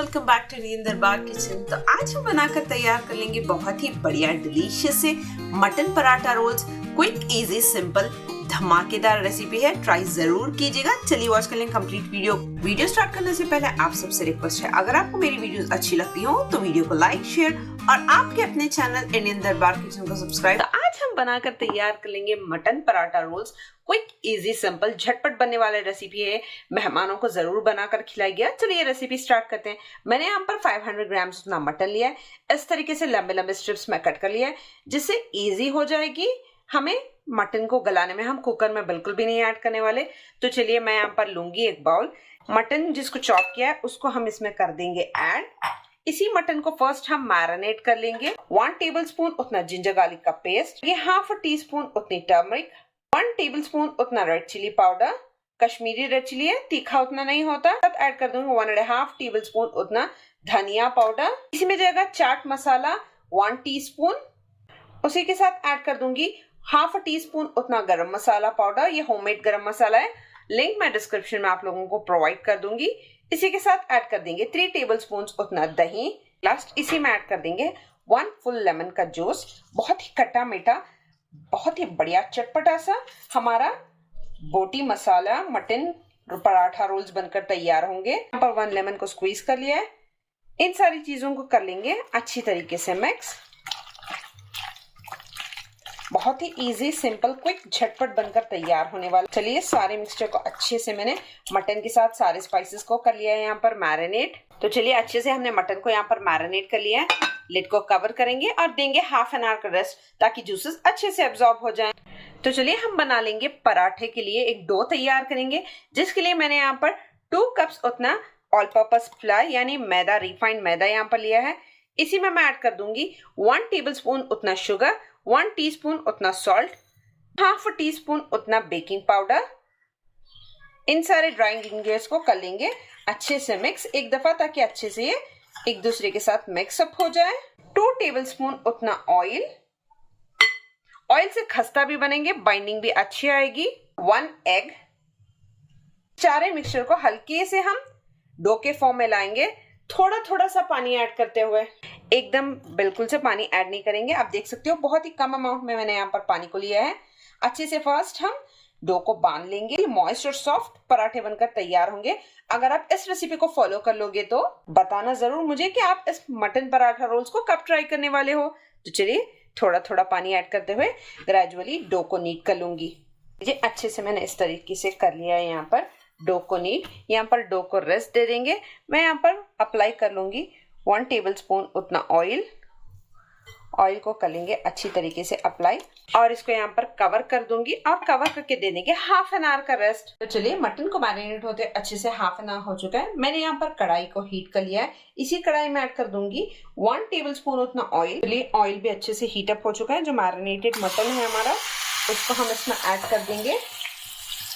Welcome back to Indian Darbar kitchen. तो आज हम बनाकर तैयार कर लेंगे बहुत ही बढ़िया डिलीशियस से mutton paratha rolls. Quick easy simple धमाकेदार रेसिपी है, ट्राई जरूर कीजिएगा। चलिए वॉच कर लेंगे कंप्लीट वीडियो स्टार्ट करने से पहले आप सबसे रिक्वेस्ट है, अगर आपको मेरी वीडियोस अच्छी लगती हो तो वीडियो को लाइक शेयर और आपके अपने चैनल इंडियन दरबार किचन को सब्सक्राइब। तो आज हम बनाकर तैयार कर लेंगे mutton paratha rolls. Quick easy simple झटपट बनने वाला रेसिपी है, मेहमानों को जरूर बनाकर खिलाइएगा। चलिए ये रेसिपी स्टार्ट करते हैं। मैंने यहाँ पर 500 ग्राम्स उतना मटन लिया है। इस तरीके से लंबे लंबे स्ट्रिप्स में कट कर लिया है, जिससे इजी हो जाएगी हमें मटन को गलाने में। हम कुकर में बिल्कुल भी नहीं ऐड करने वाले। तो चलिए मैं यहाँ पर लूंगी एक बाउल मटन जिसको चॉप किया है, उसको हम इसमें कर देंगे ऐड। इसी मटन को फर्स्ट हम मैरिनेट कर लेंगे। 1 टेबलस्पून उतना जिंजर गार्लिक का पेस्ट, ये हाफ टी स्पून उतनी टर्मरिक, 1 टेबलस्पून उतना red chilli powder, Kashmiri red chilli है, तीखा उतना नहीं होता। साथ ऐड कर दूंगा 1.5 टेबलस्पून उतना धनिया पाउडर। इसी में जाएगा चाट मसाला 1 टीस्पून। उसी के साथ ऐड कर दूंगी हाफ टी स्पून उतना गरम मसाला पाउडर, ये होममेड गरम मसाला है, लिंक मैं डिस्क्रिप्शन में आप लोगों को प्रोवाइड कर दूंगी। इसी के साथ ऐड कर देंगे 3 टेबलस्पून उतना दही। लास्ट इसी में ऐड कर देंगे 1 फुल लेमन का जूस। बहुत ही खट्टा मीठा, बहुत ही बढ़िया चटपटा सा हमारा बोटी मसाला मटन पराठा रोल्स बनकर तैयार होंगे। यहाँ पर 1 लेमन को स्क्वीज कर लिया है। इन सारी चीजों को कर लेंगे अच्छी तरीके से मिक्स। बहुत ही इजी सिंपल क्विक झटपट बनकर तैयार होने वाला। चलिए सारे मिक्सचर को अच्छे से मैंने मटन के साथ सारे स्पाइसेस को कर लिया है यहाँ पर मैरिनेट। तो चलिए अच्छे से हमने मटन को यहाँ पर मैरिनेट कर लिया है। लिड को कवर करेंगे और देंगे हाफ एन आवर का रेस्ट, ताकि जूसेस अच्छे से एब्जॉर्ब हो जाएं। तो चलिए हम बना लेंगे पराठे के लिए एक डो तैयार करेंगे, जिसके लिए मैंने यहाँ पर 2 कप्स उतना ऑल पर्पस फ्लावर यानी मैदा, रिफाइंड मैदा यहाँ पर लिया है। इसी में मैं ऐड कर दूंगी 1 टेबलस्पून उतना शुगर, 1 टीस्पून उतना सॉल्ट, हाफ टी स्पून उतना बेकिंग पाउडर। इन सारे ड्राई इंग्रेडिएंट्स को कर लेंगे अच्छे से मिक्स एक दफा, ताकि अच्छे से ये एक दूसरे के साथ मिक्स अप हो जाए। 2 टेबलस्पून उतना ऑयल, ऑयल से खस्ता भी बनेंगे, बाइंडिंग भी अच्छी आएगी। 1 एग। सारे मिक्सचर को हल्के से हम डो के फॉर्म में लाएंगे, थोड़ा थोड़ा सा पानी ऐड करते हुए, एकदम बिल्कुल से पानी ऐड नहीं करेंगे। आप देख सकते हो बहुत ही कम अमाउंट में मैंने यहाँ पर पानी को लिया है। अच्छे से फर्स्ट हम डो को बांध लेंगे। मॉइस्ट और सॉफ्ट पराठे बनकर तैयार होंगे। अगर आप इस रेसिपी को फॉलो कर लोगे तो बताना जरूर मुझे कि आप इस मटन पराठा रोल्स को कब ट्राई करने वाले हो। तो चलिए थोड़ा थोड़ा पानी ऐड करते हुए ग्रेजुअली डो को नीट कर लूंगी। ये अच्छे से मैंने इस तरीके से कर लिया है यहाँ पर डो को नीट। यहाँ पर डो को रेस्ट दे देंगे। मैं यहाँ पर अप्लाई कर लूंगी 1 टेबलस्पून उतना ऑयल। ऑयल को कर लेंगे अच्छी तरीके से अप्लाई और इसको यहाँ पर कवर कर दूंगी और कवर करके दे देंगे हाफ एन आवर का रेस्ट। तो चलिए मटन को मैरिनेट होते अच्छे से हाफ एन आवर हो चुका है। मैंने यहाँ पर कढ़ाई को हीट कर लिया है। इसी कढ़ाई में ऐड कर दूंगी 1 टेबलस्पून उतना ऑयल। चलिए ऑयल भी अच्छे से हीट अप हो चुका है। जो मैरिनेटेड मटन है हमारा, उसको हम इसमें ऐड कर देंगे।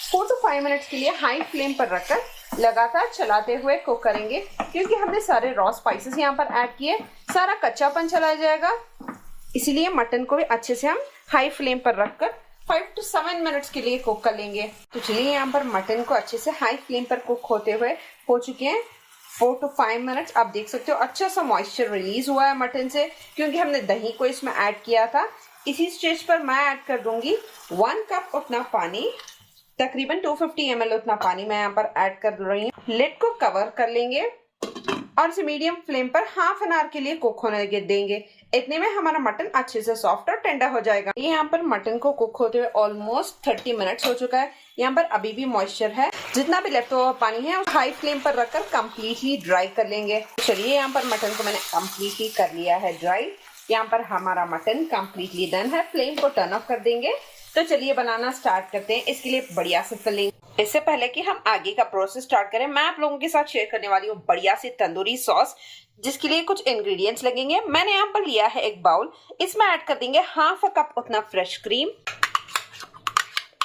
4 to 5 मिनट्स के लिए हाई फ्लेम पर रखकर लगातार चलाते हुए कुक करेंगे, क्योंकि हमने सारे रॉ स्पाइसेस यहाँ पर ऐड किए, सारा कच्चापन चला जाएगा। इसीलिए मटन को भी अच्छे से हम हाई फ्लेम पर रखकर 5 to 7 मिनट्स के लिए कुक कर लेंगे। तो चलिए यहाँ पर मटन को अच्छे से हाई फ्लेम पर कुक होते हुए हो चुके हैं 4 to 5 मिनट्स। आप देख सकते हो अच्छा सा मॉइस्चर रिलीज हुआ है मटन से, क्योंकि हमने दही को इसमें ऐड किया था। इसी स्टेज पर मैं ऐड कर दूंगी 1 कप उतना पानी, तकरीबन 250 ml उतना पानी मैं यहाँ पर ऐड कर रही हूँ। लिड को कवर कर लेंगे और इसे मीडियम फ्लेम पर हाफ एन आवर के लिए कुक होने देंगे। इतने में हमारा मटन अच्छे से सॉफ्ट और टेंडर हो जाएगा। ये यहाँ पर मटन को कुक होते हुए ऑलमोस्ट 30 मिनट्स हो चुका है। यहाँ पर अभी भी मॉइस्चर है। जितना भी लेफ्ट ओवर पानी है उस हाई फ्लेम पर रखकर कंप्लीटली ड्राई कर लेंगे। चलिए यहाँ पर मटन को मैंने कंप्लीटली कर लिया है ड्राई। यहाँ पर हमारा मटन कंप्लीटली डन है। फ्लेम को टर्न ऑफ कर देंगे। तो चलिए बनाना स्टार्ट करते हैं। इसके लिए बढ़िया से फिलिंग। इससे पहले कि हम आगे का प्रोसेस स्टार्ट करें, मैं आप लोगों के साथ शेयर करने वाली हूँ बढ़िया सी तंदूरी सॉस, जिसके लिए कुछ इंग्रेडिएंट्स लगेंगे। मैंने यहाँ पर लिया है एक बाउल। इसमें ऐड कर देंगे हाफ कप उतना फ्रेश क्रीम,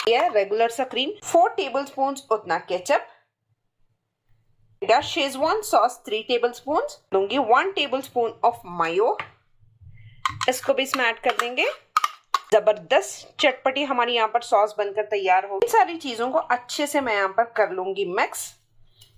रेगुलर सा क्रीम, 4 टेबलस्पून उतना केचप, शेजवान सॉस 3 टेबलस्पून लूंगी, 1 टेबलस्पून ऑफ मायो, इसको भी इसमें ऐड कर देंगे। जबरदस्त चटपटी हमारी यहाँ पर सॉस बनकर तैयार होगी। इन सारी चीजों को अच्छे से मैं यहाँ पर कर लूंगी मिक्स।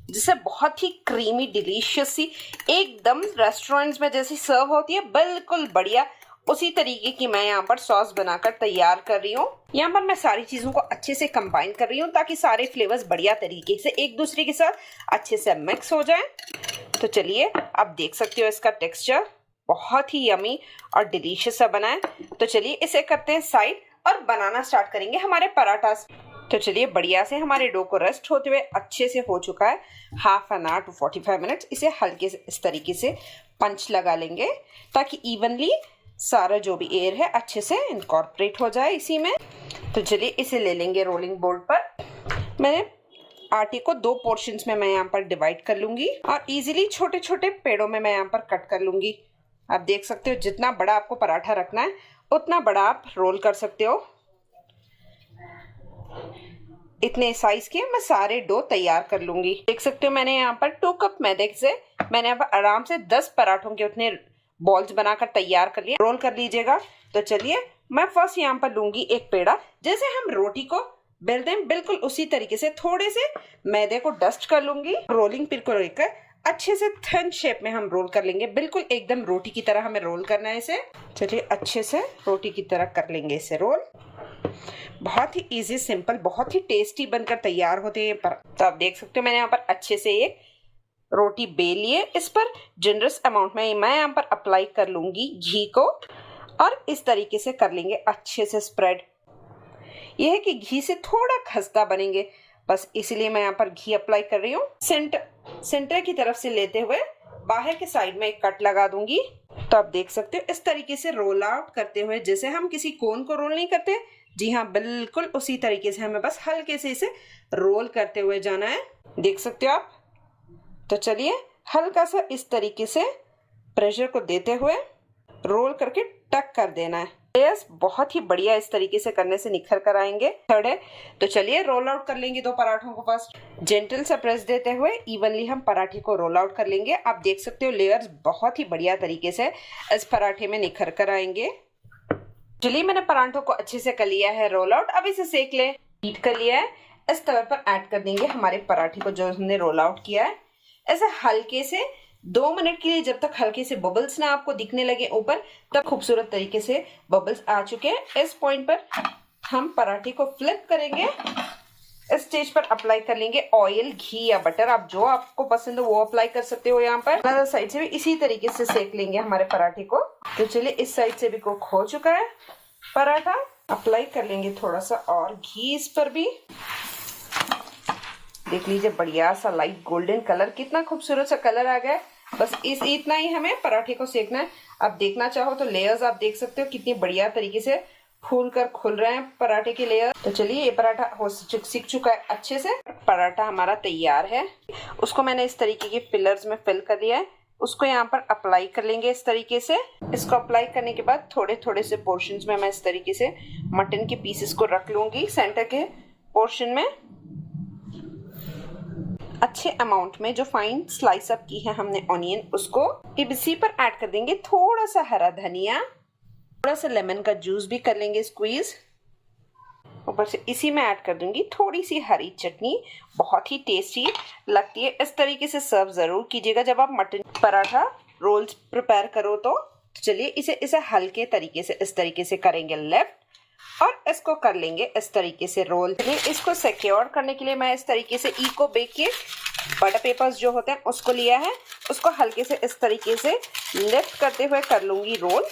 जिससे बहुत ही क्रीमी डिलीशियस सी एकदम रेस्टोरेंट्स में जैसी सर्व होती है, बिल्कुल बढ़िया उसी तरीके की मैं यहाँ पर सॉस बनाकर तैयार कर रही हूँ। यहाँ पर मैं सारी चीजों को अच्छे से कंबाइन कर रही हूँ ताकि सारे फ्लेवर्स बढ़िया तरीके से एक दूसरे के साथ अच्छे से मिक्स हो जाए। तो चलिए आप देख सकते हो इसका टेक्सचर बहुत ही यमी और डिलीशियस सा बना है। तो चलिए इसे करते हैं साइड और बनाना स्टार्ट करेंगे हमारे पराठा। तो चलिए बढ़िया से हमारे डो को रेस्ट होते हुए अच्छे से हो चुका है, half an hour to 45 minutes. इसे हल्के से इस तरीके से पंच लगा लेंगे ताकि इवनली सारा जो भी एयर है अच्छे से इनकॉर्पोरेट हो जाए इसी में। तो चलिए इसे ले लेंगे रोलिंग बोर्ड पर। मैंने आटे को 2 पोर्शंस में मैं यहाँ पर डिवाइड कर लूंगी और इजीली छोटे छोटे पेड़ों में मैं यहाँ पर कट कर लूंगी। आप देख सकते हो जितना बड़ा आपको पराठा रखना है उतना बड़ा आप रोल कर सकते हो। इतने साइज के मैं सारे डो तैयार कर लूंगी। देख सकते हो मैंने यहाँ पर 2 कप मैदे से मैंने यहाँ पर आराम से 10 पराठों के उतने बॉल्स बनाकर तैयार कर लिए। रोल कर लीजिएगा। तो चलिए मैं फर्स्ट यहाँ पर लूंगी एक पेड़ा। जैसे हम रोटी को बेलते हैं बिल्कुल उसी तरीके से थोड़े से मैदे को डस्ट कर लूंगी। रोलिंग पिन को लेकर अच्छे से थिन शेप में हम रोल कर लेंगे, बिल्कुल एकदम रोटी की तरह हमें रोल करना है इसे। चलिए अच्छे से रोटी की तरह कर लेंगे इसे रोल। बहुत ही इजी सिंपल बहुत ही टेस्टी बनकर तैयार होते हैं पर। तो आप देख सकते हो मैंने यहाँ पर अच्छे से एक रोटी बेल लिए। इस पर जनरस अमाउंट में मैं यहाँ पर अप्लाई कर लूंगी घी को और इस तरीके से कर लेंगे अच्छे से स्प्रेड। यह है कि घी से थोड़ा खस्ता बनेंगे, बस इसलिए मैं यहाँ पर घी अप्लाई कर रही हूँ। सेंटर की तरफ से लेते हुए बाहर के साइड में एक कट लगा दूंगी। तो आप देख सकते हो इस तरीके से रोल आउट करते हुए जैसे हम किसी कोन को रोल नहीं करते, जी हाँ बिल्कुल उसी तरीके से हमें बस हल्के से इसे रोल करते हुए जाना है। देख सकते हो आप। तो चलिए हल्का सा इस तरीके से प्रेशर को देते हुए रोल करके टक कर देना है। लेयर्स बहुत ही बढ़िया इस तरीके से करने से निखर कर आएंगे। थर्ड है। तो चलिए रोल आउट कर लेंगे 2 पराठों को। फर्स्ट जेंटल सा प्रेस देते हुए इवनली हम पराठे को रोल आउट कर लेंगे। आप देख सकते हो लेयर्स बहुत ही बढ़िया तरीके से इस पराठे में निखर कर आएंगे। चलिए मैंने पराठों को अच्छे से कर लिया है रोल आउट। अब इसे सेक ले। हीट कर लिया है। इस तवे पर ऐड कर देंगे हमारे पराठे को जो हमने रोल आउट किया है। ऐसे हल्के से 2 मिनट के लिए, जब तक हल्के से बबल्स ना आपको दिखने लगे ऊपर, तब खूबसूरत तरीके से बबल्स आ चुके हैं। इस पॉइंट पर हम पराठे को फ्लिप करेंगे। इस स्टेज पर अप्लाई कर लेंगे ऑयल, घी या बटर, आप जो आपको पसंद हो वो अप्लाई कर सकते हो। यहाँ पर अदर साइड से भी इसी तरीके से सेक लेंगे हमारे पराठे को। तो चलिए इस साइड से भी कुक हो चुका है पराठा। अप्लाई कर लेंगे थोड़ा सा और घी इस पर भी। देख लीजिए बढ़िया सा लाइट गोल्डन कलर, कितना खूबसूरत सा कलर आ गया है। बस इतना ही हमें पराठे को सेकना है। आप देखना चाहो तो लेयर्स आप देख सकते हो कितनी बढ़िया तरीके से फूल कर खुल रहे हैं पराठे के लेयर। तो चलिए ये पराठा सीख चुका है अच्छे से। पराठा हमारा तैयार है। उसको मैंने इस तरीके के फिलर्स में फिल कर लिया है। उसको यहाँ पर अप्लाई कर लेंगे इस तरीके से। इसको अप्लाई करने के बाद थोड़े थोड़े से पोर्शंस में मैं इस तरीके से मटन के पीसेस को रख लूंगी सेंटर के पोर्शन में। अच्छे अमाउंट में जो फाइन स्लाइस अप की है हमने ऑनियन, उसको इसी पर ऐड कर देंगे। थोड़ा सा हरा धनिया, थोड़ा सा लेमन का जूस भी कर लेंगे स्क्वीज। ऊपर से इसी में ऐड कर दूंगी थोड़ी सी हरी चटनी, बहुत ही टेस्टी लगती है। इस तरीके से सर्व जरूर कीजिएगा जब आप मटन पराठा रोल्स प्रिपेयर करो तो। चलिए इसे हल्के तरीके से इस तरीके से करेंगे लेफ्ट और इसको कर लेंगे इस तरीके से रोल। इसको सिक्योर करने के लिए मैं इस तरीके से इको बेक के बटर पेपर्स जो होते हैं उसको लिया है। उसको हल्के से इस तरीके से लिफ्ट करते हुए कर लूंगी रोल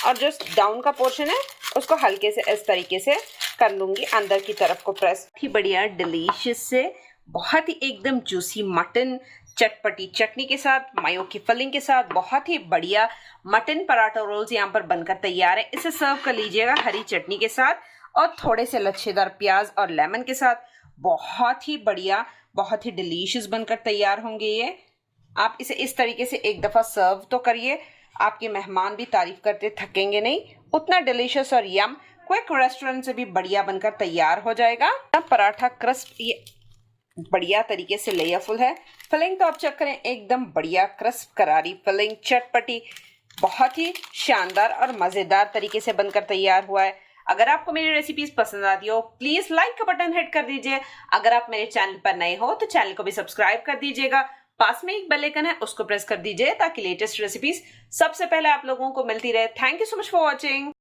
और जो डाउन का पोर्शन है उसको हल्के से इस तरीके से कर लूंगी अंदर की तरफ को प्रेस। ही बढ़िया डिलीशियस से बहुत ही एकदम जूसी मटन चटपटी चटनी के साथ, मायो की फिलिंग के साथ बहुत ही बढ़िया मटन पराठा रोल्स यहाँ पर बनकर तैयार है। इसे सर्व कर लीजिएगा हरी चटनी के साथ और थोड़े से लच्छेदार प्याज और लेमन के साथ। बहुत ही बढ़िया बहुत ही डिलीशियस बनकर तैयार होंगे ये। आप इसे इस तरीके से एक दफा सर्व तो करिए, आपके मेहमान भी तारीफ करते थकेंगे नहीं। उतना डिलीशियस और यम क्विक रेस्टोरेंट से भी बढ़िया बनकर तैयार हो जाएगा। पराठा क्रिस्प ये बढ़िया तरीके से लेयरफुल है। फिलिंग तो आप चेक करें, एकदम बढ़िया क्रिस्प करारी फिलिंग चटपटी बहुत ही शानदार और मजेदार तरीके से बनकर तैयार हुआ है। अगर आपको मेरी रेसिपीज पसंद आती हो प्लीज लाइक का बटन हिट कर दीजिए। अगर आप मेरे चैनल पर नए हो तो चैनल को भी सब्सक्राइब कर दीजिएगा। पास में एक बेल आइकन है, उसको प्रेस कर दीजिए ताकि लेटेस्ट रेसिपीज सबसे पहले आप लोगों को मिलती रहे। Thank you so much for watching.